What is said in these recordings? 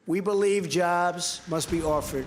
We believe jobs must be offered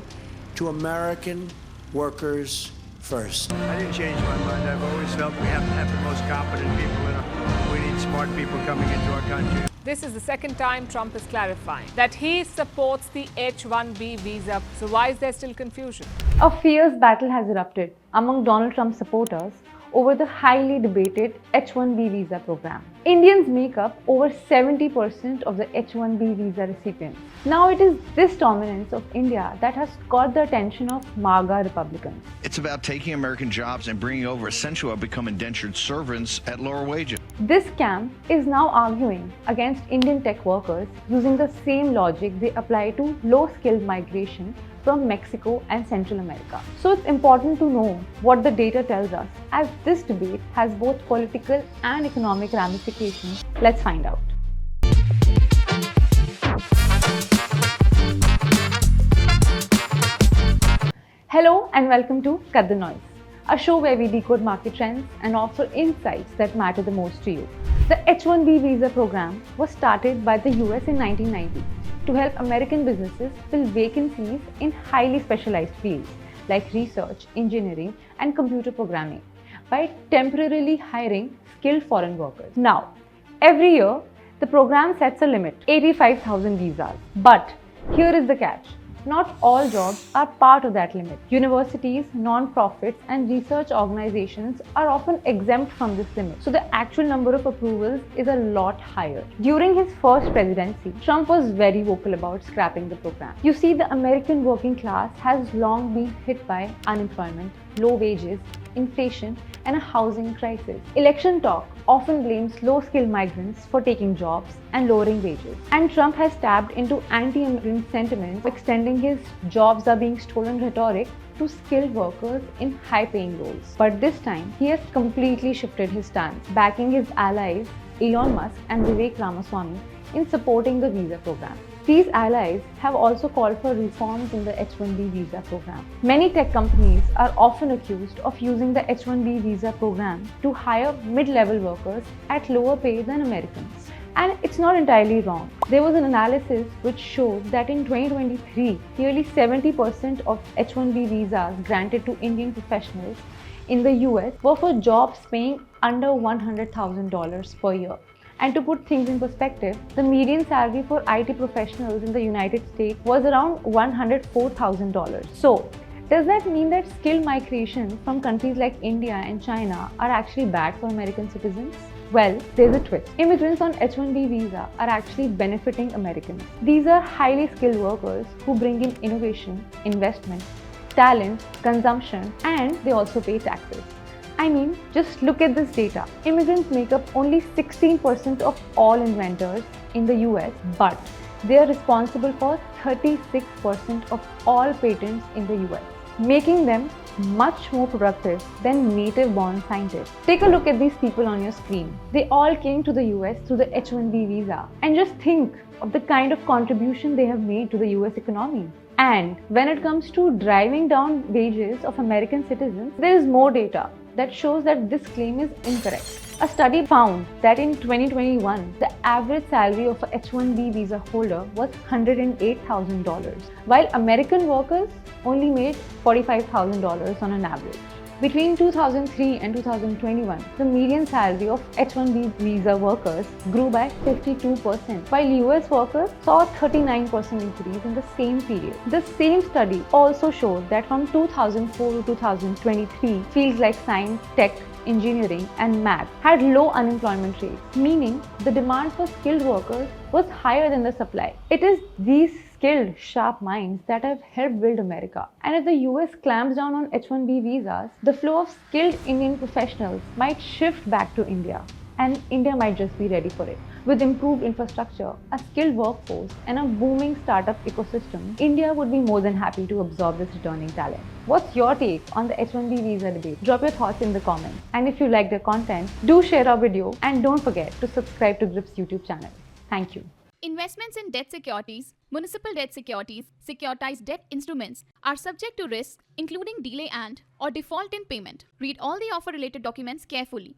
to American workers first. I didn't change my mind. I've always felt we have to have the most competent people in our. We need smart people coming into our country. This is the second time Trump is clarifying that he supports the H-1B visa. So why is there still confusion? A fierce battle has erupted among Donald Trump supporters over the highly debated H-1B visa program. Indians make up over 70% of the H-1B visa recipients. Now it is this dominance of India that has caught the attention of MAGA Republicans. It's about taking American jobs and bringing over essential who have become indentured servants at lower wages. This camp is now arguing against Indian tech workers using the same logic they apply to low-skilled migration from Mexico and Central America. So it's important to know what the data tells us, as this debate has both political and economic ramifications. Let's find out. Hello and welcome to Cut the Noise, a show where we decode market trends and offer insights that matter the most to you. The H-1B visa program was started by the US in 1990 to help American businesses fill vacancies in highly specialized fields like research, engineering, and computer programming by temporarily hiring skilled foreign workers. Now, every year, the program sets a limit, 85,000 visas. But here is the catch. Not all jobs are part of that limit. Universities, non-profits, and research organizations are often exempt from this limit. So the actual number of approvals is a lot higher. During his first presidency, Trump was very vocal about scrapping the program. You see, the American working class has long been hit by unemployment, low wages, inflation, and a housing crisis. Election talk often blames low-skilled migrants for taking jobs and lowering wages. And Trump has tapped into anti-immigrant sentiments, extending his jobs are being stolen rhetoric to skilled workers in high-paying roles. But this time, he has completely shifted his stance, backing his allies Elon Musk and Vivek Ramaswamy in supporting the visa program. These allies have also called for reforms in the H-1B visa program. Many tech companies are often accused of using the H-1B visa program to hire mid-level workers at lower pay than Americans. And it's not entirely wrong. There was an analysis which showed that in 2023, nearly 70% of H-1B visas granted to Indian professionals in the US were for jobs paying under $100,000 per year. And to put things in perspective, the median salary for IT professionals in the United States was around $104,000. So, does that mean that skilled migration from countries like India and China are actually bad for American citizens? Well, there's a twist. Immigrants on H-1B visa are actually benefiting Americans. These are highly skilled workers who bring in innovation, investment, talent, consumption, and they also pay taxes. I mean, just look at this data. Immigrants make up only 16% of all inventors in the US, but they are responsible for 36% of all patents in the US, making them much more productive than native-born scientists. Take a look at these people on your screen. They all came to the US through the H-1B visa. And just think of the kind of contribution they have made to the US economy. And when it comes to driving down wages of American citizens, there is more data that shows that this claim is incorrect. A study found that in 2021, the average salary of a H-1B visa holder was $108,000, while American workers only made $45,000 on an average. Between 2003 and 2021, the median salary of H-1B visa workers grew by 52%, while US workers saw a 39% increase in the same period. The same study also showed that from 2004 to 2023, fields like science, tech, engineering, and math had low unemployment rates, meaning the demand for skilled workers was higher than the supply. It is these skilled, sharp minds that have helped build America. And if the US clamps down on H-1B visas, the flow of skilled Indian professionals might shift back to India. And India might just be ready for it. With improved infrastructure, a skilled workforce, and a booming startup ecosystem, India would be more than happy to absorb this returning talent. What's your take on the H-1B visa debate? Drop your thoughts in the comments. And if you like the content, do share our video and don't forget to subscribe to Grip's YouTube channel. Thank you. Investments in debt securities, municipal debt securities, securitized debt instruments are subject to risks including delay and or default in payment. Read all the offer related documents carefully.